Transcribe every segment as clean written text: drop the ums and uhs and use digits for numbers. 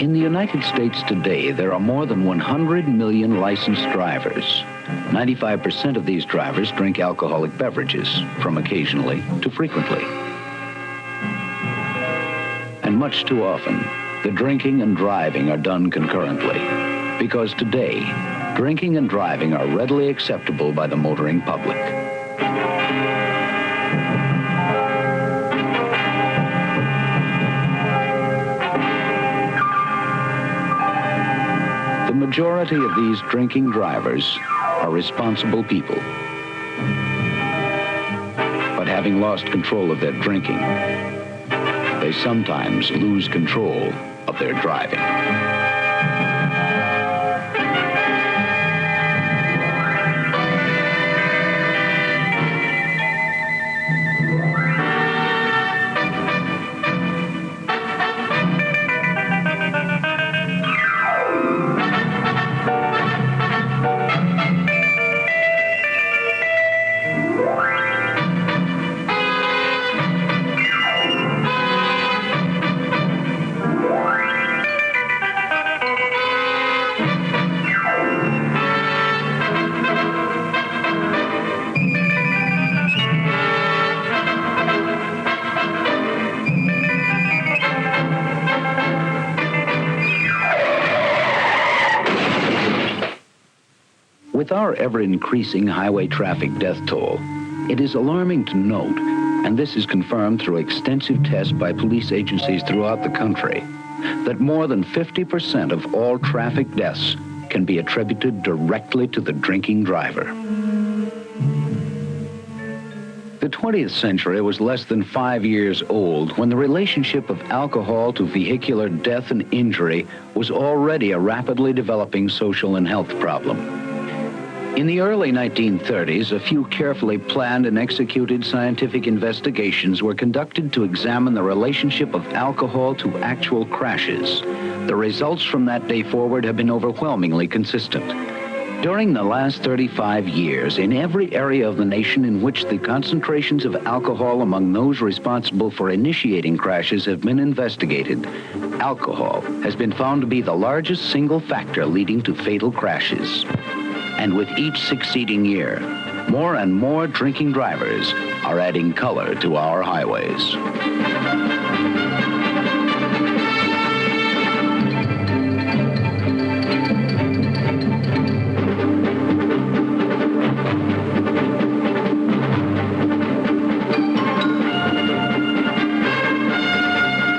In the United States today, there are more than 100 million licensed drivers. 95% of these drivers drink alcoholic beverages, from occasionally to frequently. And much too often, the drinking and driving are done concurrently, because today, drinking and driving are readily acceptable by the motoring public. The majority of these drinking drivers are responsible people. But having lost control of their drinking, they sometimes lose control of their driving. With our ever-increasing highway traffic death toll, it is alarming to note, and this is confirmed through extensive tests by police agencies throughout the country, that more than 50% of all traffic deaths can be attributed directly to the drinking driver. The 20th century was less than 5 years old when the relationship of alcohol to vehicular death and injury was already a rapidly developing social and health problem. In the early 1930s, a few carefully planned and executed scientific investigations were conducted to examine the relationship of alcohol to actual crashes. The results from that day forward have been overwhelmingly consistent. During the last 35 years, in every area of the nation in which the concentrations of alcohol among those responsible for initiating crashes have been investigated, alcohol has been found to be the largest single factor leading to fatal crashes. And with each succeeding year, more and more drinking drivers are adding color to our highways.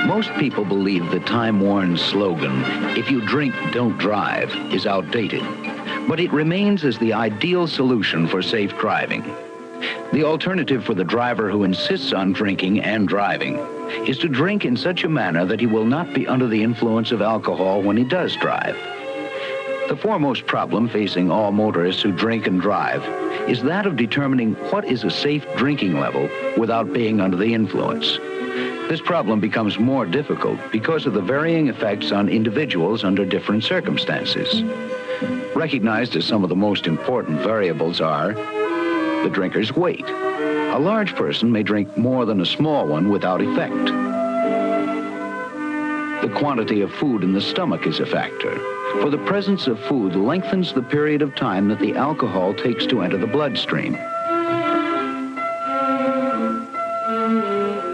Most people believe the time-worn slogan, "If you drink, don't drive," is outdated. But it remains as the ideal solution for safe driving. The alternative for the driver who insists on drinking and driving is to drink in such a manner that he will not be under the influence of alcohol when he does drive. The foremost problem facing all motorists who drink and drive is that of determining what is a safe drinking level without being under the influence. This problem becomes more difficult because of the varying effects on individuals under different circumstances. Recognized as some of the most important variables are the drinker's weight. A large person may drink more than a small one without effect. The quantity of food in the stomach is a factor, for the presence of food lengthens the period of time that the alcohol takes to enter the bloodstream.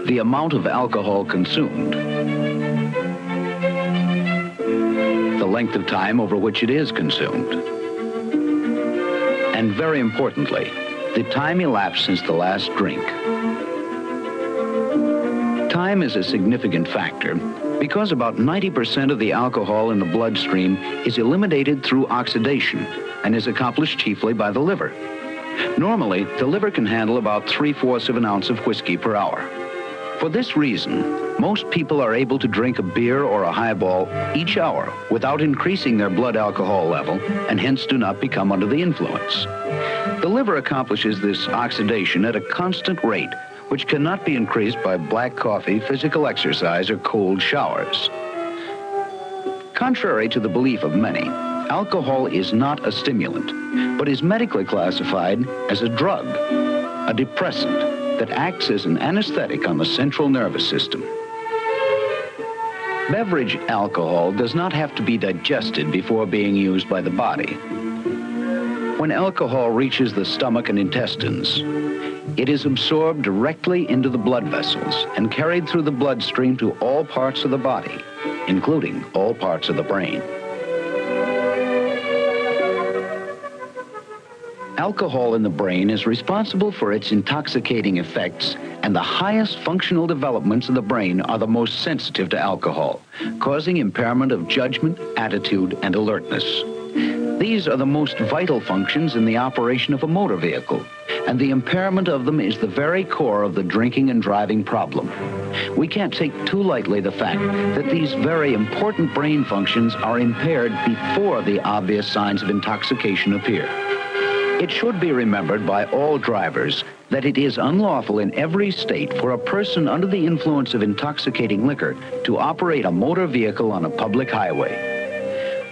The amount of alcohol consumed, the length of time over which it is consumed, and very importantly, the time elapsed since the last drink. Time is a significant factor because about 90% of the alcohol in the bloodstream is eliminated through oxidation and is accomplished chiefly by the liver. Normally, the liver can handle about 3/4 of an ounce of whiskey per hour. For this reason, most people are able to drink a beer or a highball each hour without increasing their blood alcohol level and hence do not become under the influence. The liver accomplishes this oxidation at a constant rate, which cannot be increased by black coffee, physical exercise, or cold showers. Contrary to the belief of many, alcohol is not a stimulant, but is medically classified as a drug, a depressant that acts as an anesthetic on the central nervous system. Beverage alcohol does not have to be digested before being used by the body. When alcohol reaches the stomach and intestines, it is absorbed directly into the blood vessels and carried through the bloodstream to all parts of the body, including all parts of the brain. Alcohol in the brain is responsible for its intoxicating effects, and the highest functional developments of the brain are the most sensitive to alcohol, causing impairment of judgment, attitude, and alertness. These are the most vital functions in the operation of a motor vehicle, and the impairment of them is the very core of the drinking and driving problem. We can't take too lightly the fact that these very important brain functions are impaired before the obvious signs of intoxication appear. It should be remembered by all drivers that it is unlawful in every state for a person under the influence of intoxicating liquor to operate a motor vehicle on a public highway.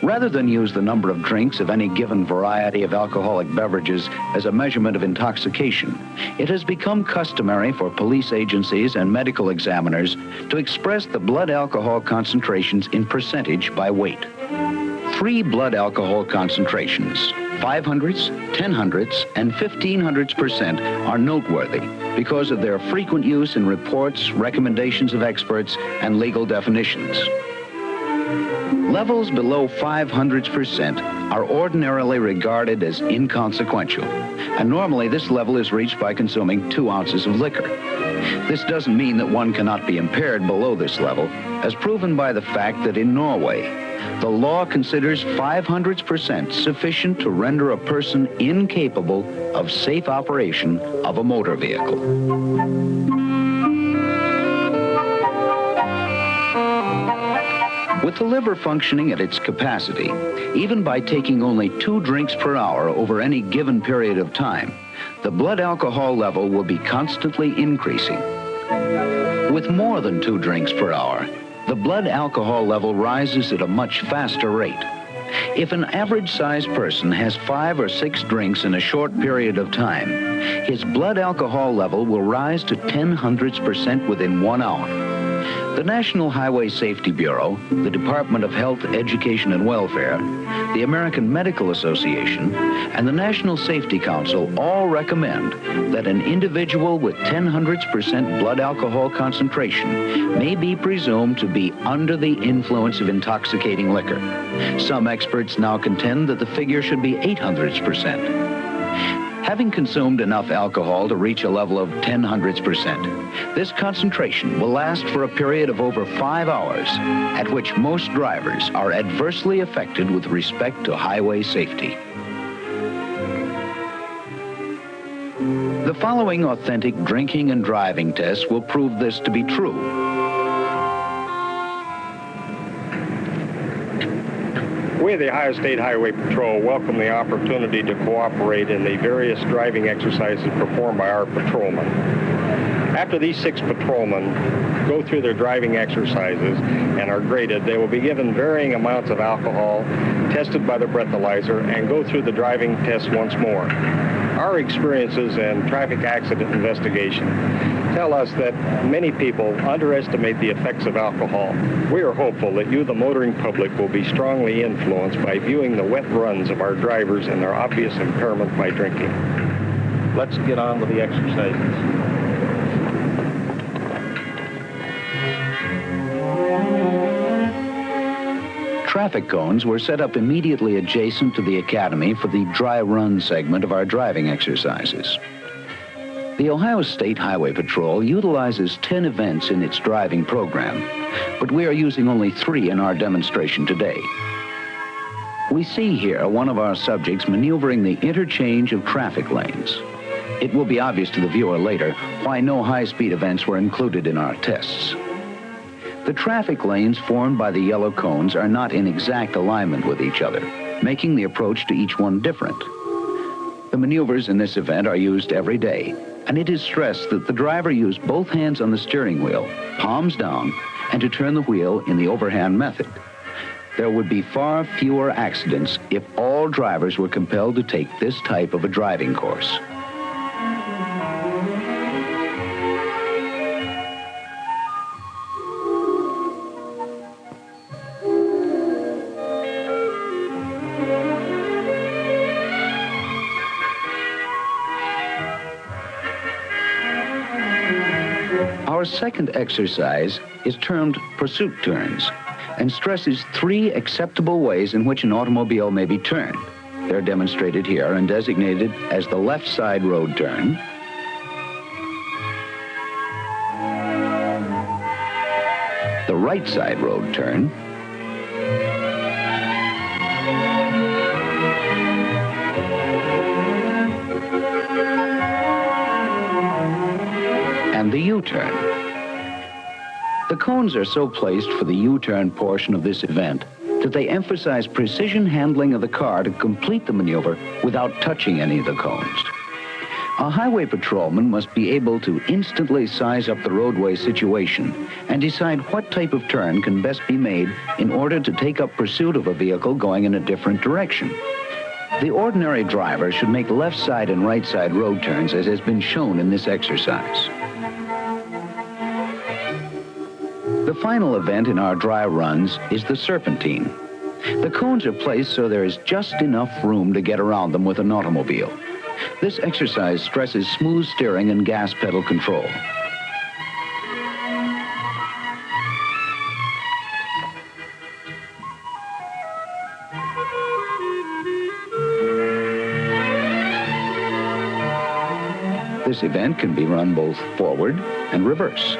Rather than use the number of drinks of any given variety of alcoholic beverages as a measurement of intoxication, it has become customary for police agencies and medical examiners to express the blood alcohol concentrations in percentage by weight. 3 blood alcohol concentrations, 500ths, 1000ths, and 1500%, are noteworthy because of their frequent use in reports, recommendations of experts, and legal definitions. Levels below 500% are ordinarily regarded as inconsequential, and normally this level is reached by consuming 2 ounces of liquor. This doesn't mean that one cannot be impaired below this level, as proven by the fact that in Norway, the law considers 500% sufficient to render a person incapable of safe operation of a motor vehicle. With the liver functioning at its capacity, even by taking only 2 drinks per hour over any given period of time, the blood alcohol level will be constantly increasing. With more than 2 drinks per hour, the blood alcohol level rises at a much faster rate. If an average-sized person has 5 or 6 drinks in a short period of time, his blood alcohol level will rise to 0.010% within 1 hour. The National Highway Safety Bureau, the Department of Health, Education, and Welfare, the American Medical Association, and the National Safety Council all recommend that an individual with 0.010% blood alcohol concentration may be presumed to be under the influence of intoxicating liquor. Some experts now contend that the figure should be 0.08%. Having consumed enough alcohol to reach a level of 0.010%, this concentration will last for a period of over 5 hours, at which most drivers are adversely affected with respect to highway safety. The following authentic drinking and driving tests will prove this to be true. We, the Ohio State Highway Patrol, welcome the opportunity to cooperate in the various driving exercises performed by our patrolmen. After these 6 patrolmen go through their driving exercises and are graded, they will be given varying amounts of alcohol, tested by the breathalyzer, and go through the driving test once more. Our experiences in traffic accident investigation tell us that many people underestimate the effects of alcohol. We are hopeful that you, the motoring public, will be strongly influenced by viewing the wet runs of our drivers and their obvious impairment by drinking. Let's get on with the exercises. Traffic cones were set up immediately adjacent to the Academy for the dry run segment of our driving exercises. The Ohio State Highway Patrol utilizes 10 events in its driving program, but we are using only 3 in our demonstration today. We see here one of our subjects maneuvering the interchange of traffic lanes. It will be obvious to the viewer later why no high-speed events were included in our tests. The traffic lanes formed by the yellow cones are not in exact alignment with each other, making the approach to each one different. The maneuvers in this event are used every day, and it is stressed that the driver use both hands on the steering wheel, palms down, and to turn the wheel in the overhand method. There would be far fewer accidents if all drivers were compelled to take this type of a driving course. second exercise is termed pursuit turns and stresses 3 acceptable ways in which an automobile may be turned. They're demonstrated here and designated as the left side road turn, the right side road turn, and the U-turn. The cones are so placed for the U-turn portion of this event that they emphasize precision handling of the car to complete the maneuver without touching any of the cones. A highway patrolman must be able to instantly size up the roadway situation and decide what type of turn can best be made in order to take up pursuit of a vehicle going in a different direction. The ordinary driver should make left side and right side road turns as has been shown in this exercise. The final event in our dry runs is the serpentine. The cones are placed so there is just enough room to get around them with an automobile. This exercise stresses smooth steering and gas pedal control. This event can be run both forward and reverse.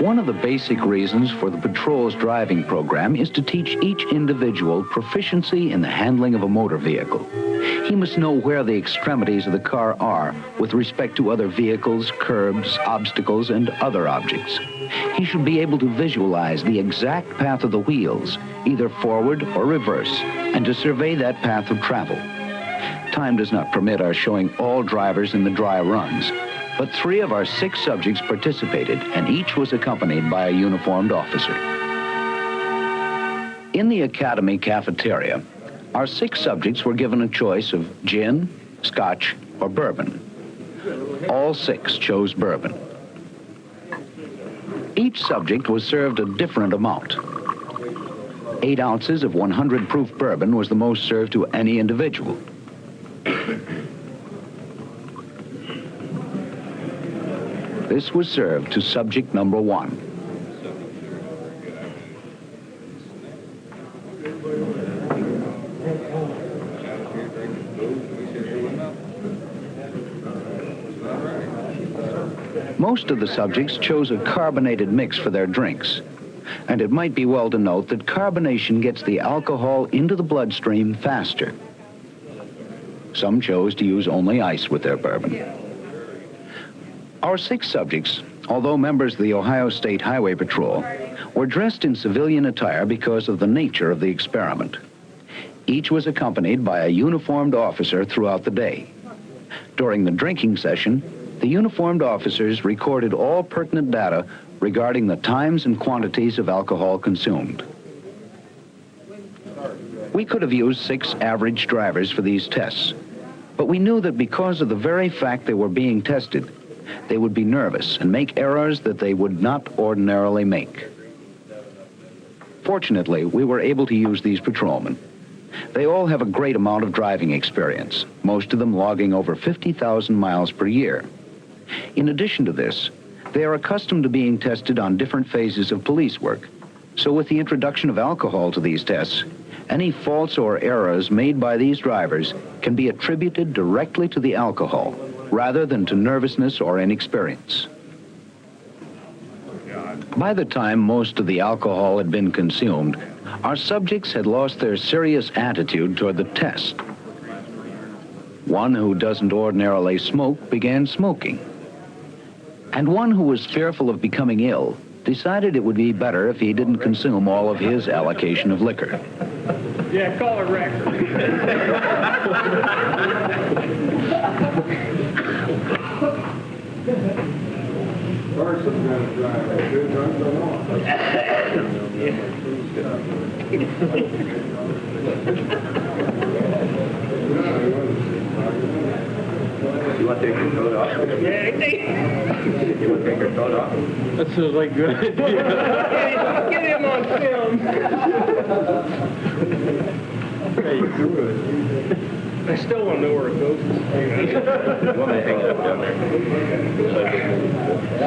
One of the basic reasons for the patrol's driving program is to teach each individual proficiency in the handling of a motor vehicle. He must know where the extremities of the car are with respect to other vehicles, curbs, obstacles, and other objects. He should be able to visualize the exact path of the wheels, either forward or reverse, and to survey that path of travel. Time does not permit our showing all drivers in the dry runs, but 3 of our 6 subjects participated, and each was accompanied by a uniformed officer. In the Academy cafeteria, our 6 subjects were given a choice of gin, scotch, or bourbon. All 6 chose bourbon. Each subject was served a different amount. 8 ounces of 100 proof bourbon was the most served to any individual. This was served to subject number 1. Most of the subjects chose a carbonated mix for their drinks, and it might be well to note that carbonation gets the alcohol into the bloodstream faster. Some chose to use only ice with their bourbon. Our 6 subjects, although members of the Ohio State Highway Patrol, were dressed in civilian attire because of the nature of the experiment. Each was accompanied by a uniformed officer throughout the day. During the drinking session, the uniformed officers recorded all pertinent data regarding the times and quantities of alcohol consumed. We could have used 6 average drivers for these tests, but we knew that because of the very fact they were being tested, they would be nervous and make errors that they would not ordinarily make. Fortunately, we were able to use these patrolmen. They all have a great amount of driving experience, most of them logging over 50,000 miles per year. In addition to this, they are accustomed to being tested on different phases of police work. So with the introduction of alcohol to these tests, any faults or errors made by these drivers can be attributed directly to the alcohol, rather than to nervousness or inexperience. By the time most of the alcohol had been consumed, our subjects had lost their serious attitude toward the test. One who doesn't ordinarily smoke began smoking. And one who was fearful of becoming ill decided it would be better if he didn't consume all of his allocation of liquor. Yeah, call a record. Carson's got to drive it. Good runs along. You want to take your coat off? You want to take your coat off? That sounds like a good idea. Get him on film. Hey, good. I still want to know where it goes. You want me to hang it up down there? Do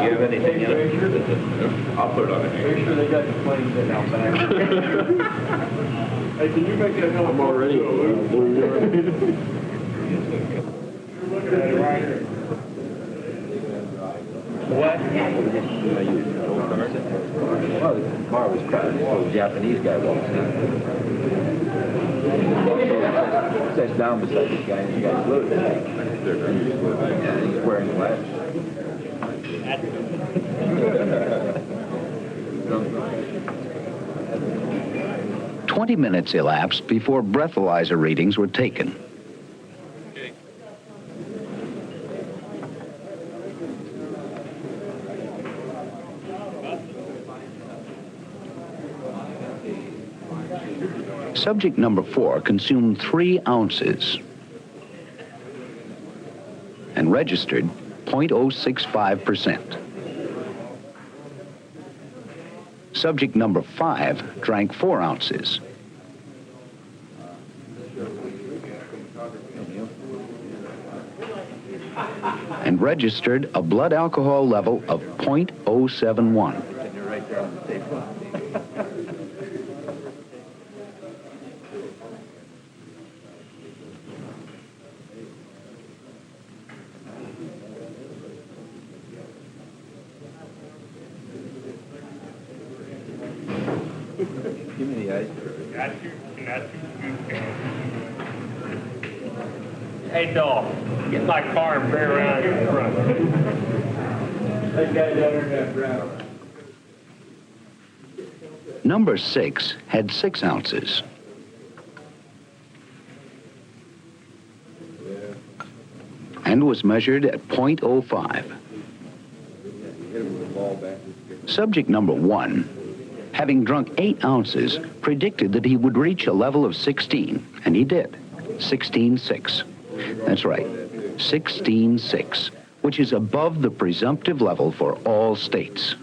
you have anything in it? I'll put it on the hanger. Make sure they got the planes in out back. Hey, can you make that help? I'm already. You're looking at it right here. What? Well, the car was crowded, so the Japanese guy walks in. Sits down beside this guy, and the guy's loaded. Yeah, he's wearing glasses. 20 minutes elapsed before breathalyzer readings were taken. Subject number 4 consumed 3 ounces and registered 0.065%. Subject number 5 drank 4 ounces and registered a blood alcohol level of 0.071. Give me the ice. Hey, dog, get my car and bear around in front. That guy down there in that brown. Number 6 had 6 ounces. And was measured at 0.05. Subject number 1, having drunk 8 ounces, predicted that he would reach a level of 16, and he did. 16.6. That's right, 16.6, which is above the presumptive level for all states.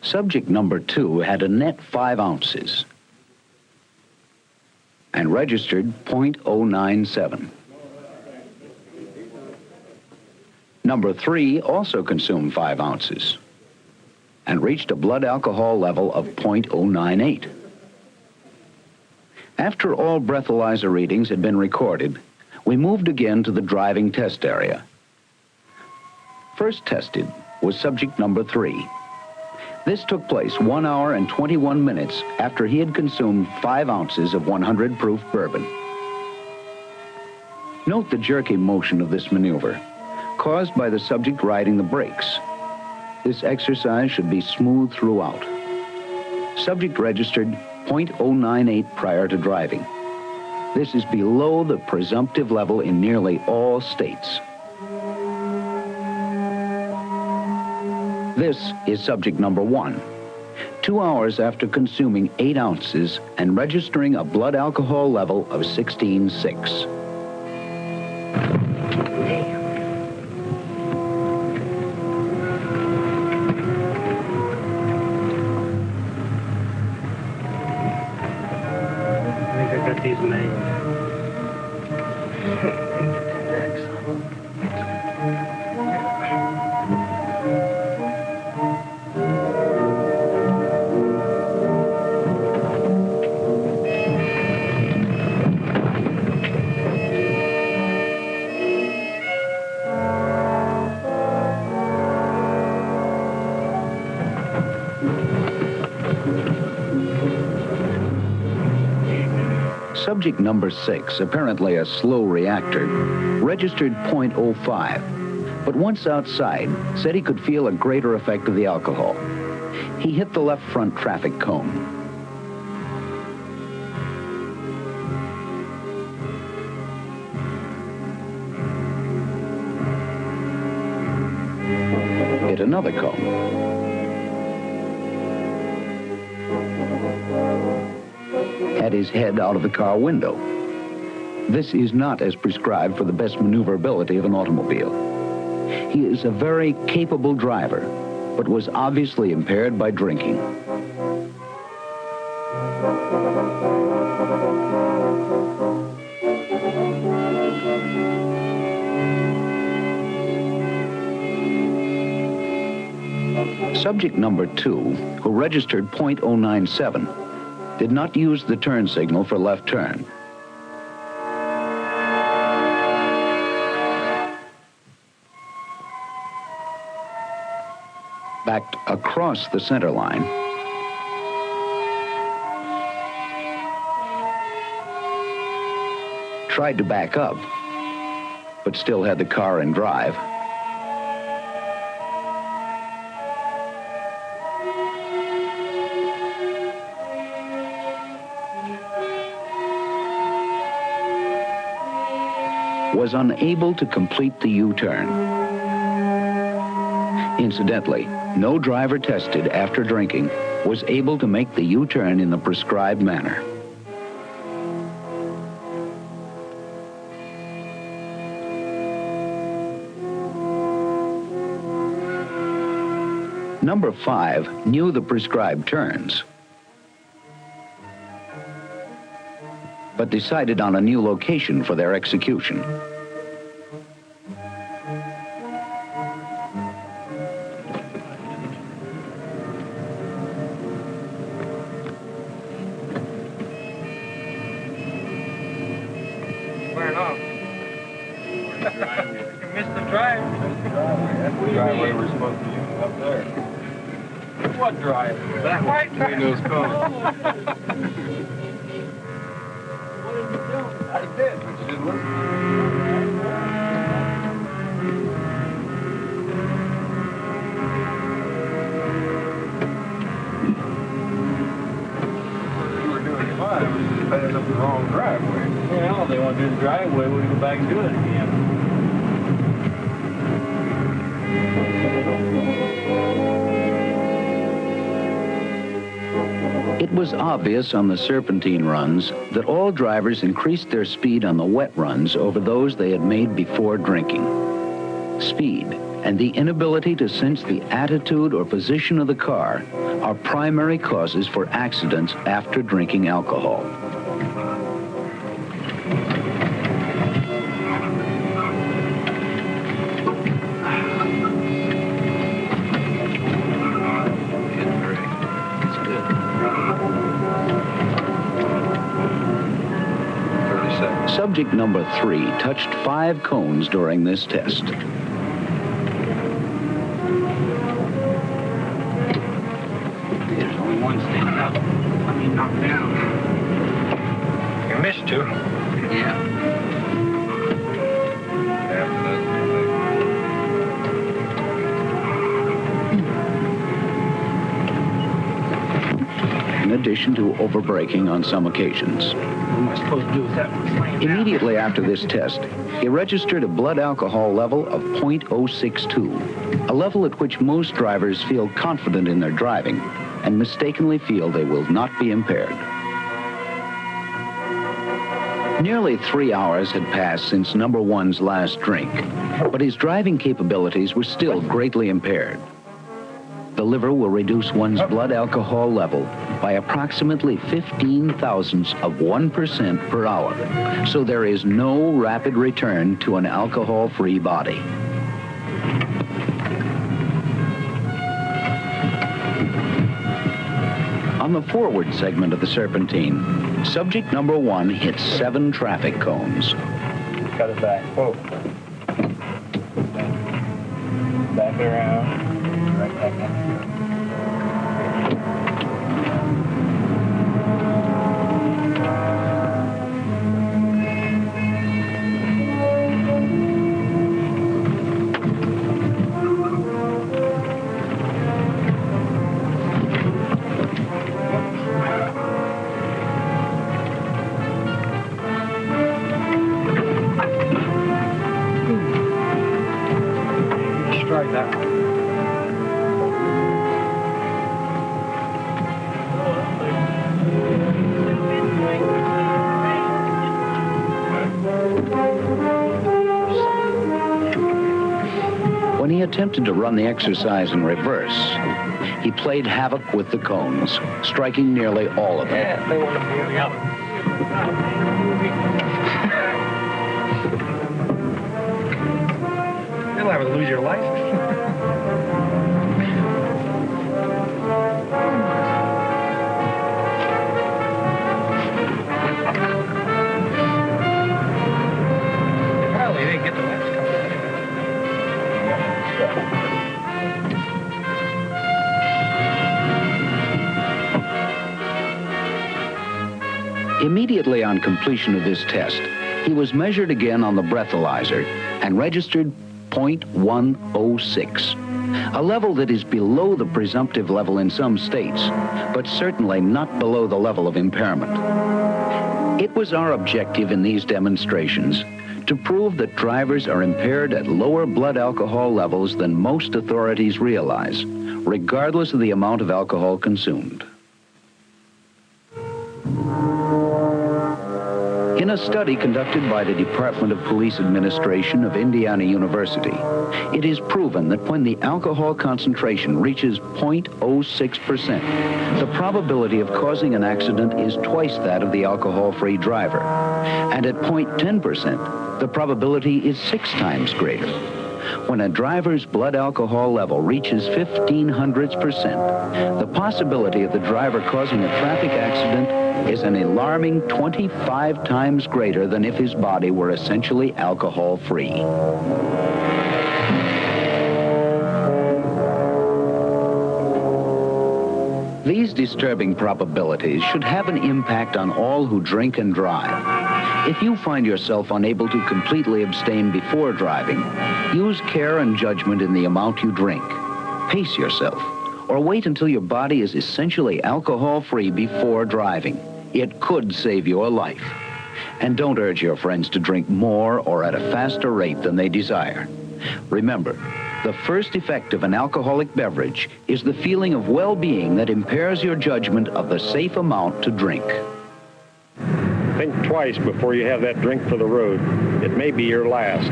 Subject number 2 had a net 5 ounces and registered 0.097. Number 3 also consumed 5 ounces and reached a blood alcohol level of 0.098. After all breathalyzer readings had been recorded, we moved again to the driving test area. First tested was subject number 3. This took place 1 hour and 21 minutes after he had consumed 5 ounces of 100 proof bourbon. Note the jerky motion of this maneuver, caused by the subject riding the brakes. This exercise should be smooth throughout. Subject registered 0.098 prior to driving. This is below the presumptive level in nearly all states. This is subject number 1. 2 hours after consuming 8 ounces and registering a blood alcohol level of 16.6. I think I got these made. Subject number 6, apparently a slow reactor, registered 0.05, but once outside, said he could feel a greater effect of the alcohol. He hit the left front traffic cone. Hit another cone. had his head out of the car window. This is not as prescribed for the best maneuverability of an automobile. He is a very capable driver, but was obviously impaired by drinking. Subject number 2, who registered .097, did not use the turn signal for left turn. Backed across the center line. Tried to back up, but still had the car in drive. Was unable to complete the U-turn. Incidentally, no driver tested after drinking was able to make the U-turn in the prescribed manner. Number 5 knew the prescribed turns, but decided on a new location for their execution. Wearing off. You missed the drive. That's the driveway we're supposed to use up there. What drive? That white drive. Between those cones. I did, but you didn't listen. You were doing fine. It was just passing up the wrong driveway. Well, they want to do the driveway, we can go back and do it again. It was obvious on the serpentine runs that all drivers increased their speed on the wet runs over those they had made before drinking. Speed and the inability to sense the attitude or position of the car are primary causes for accidents after drinking alcohol. Subject number 3 touched 5 cones during this test. There's only one standing up. I mean, knocked down. You missed 2. Yeah. In addition to overbraking on some occasions. What am I supposed to do with that one? Immediately after this test, he registered a blood alcohol level of .062, a level at which most drivers feel confident in their driving and mistakenly feel they will not be impaired. Nearly 3 hours had passed since number 1's last drink, but his driving capabilities were still greatly impaired. The liver will reduce one's blood alcohol level by approximately 15 thousandths of 1% per hour, so there is no rapid return to an alcohol-free body. On the forward segment of the serpentine, subject number 1 hit 7 traffic cones. Cut it back. Whoa. Back it around. Right back in. Strike that one. he attempted to run the exercise in reverse, he played havoc with the cones, striking nearly all of them. Yeah, they want to move me up. You're liable to lose your license. Probably didn't get the last couple Immediately on completion of this test, he was measured again on the breathalyzer and registered .106, a level that is below the presumptive level in some states, but certainly not below the level of impairment. It was our objective in these demonstrations to prove that drivers are impaired at lower blood alcohol levels than most authorities realize, regardless of the amount of alcohol consumed. In a study conducted by the Department of Police Administration of Indiana University, it is proven that when the alcohol concentration reaches .06%, the probability of causing an accident is twice that of the alcohol-free driver. And at .10%, the probability is 6 times greater. When a driver's blood alcohol level reaches 0.0000%, the possibility of the driver causing a traffic accident is an alarming 25 times greater than if his body were essentially alcohol-free. These disturbing probabilities should have an impact on all who drink and drive. If you find yourself unable to completely abstain before driving, use care and judgment in the amount you drink. Pace yourself, or wait until your body is essentially alcohol-free before driving. It could save your life. And don't urge your friends to drink more or at a faster rate than they desire. Remember, the first effect of an alcoholic beverage is the feeling of well-being that impairs your judgment of the safe amount to drink. Think twice before you have that drink for the road. It may be your last.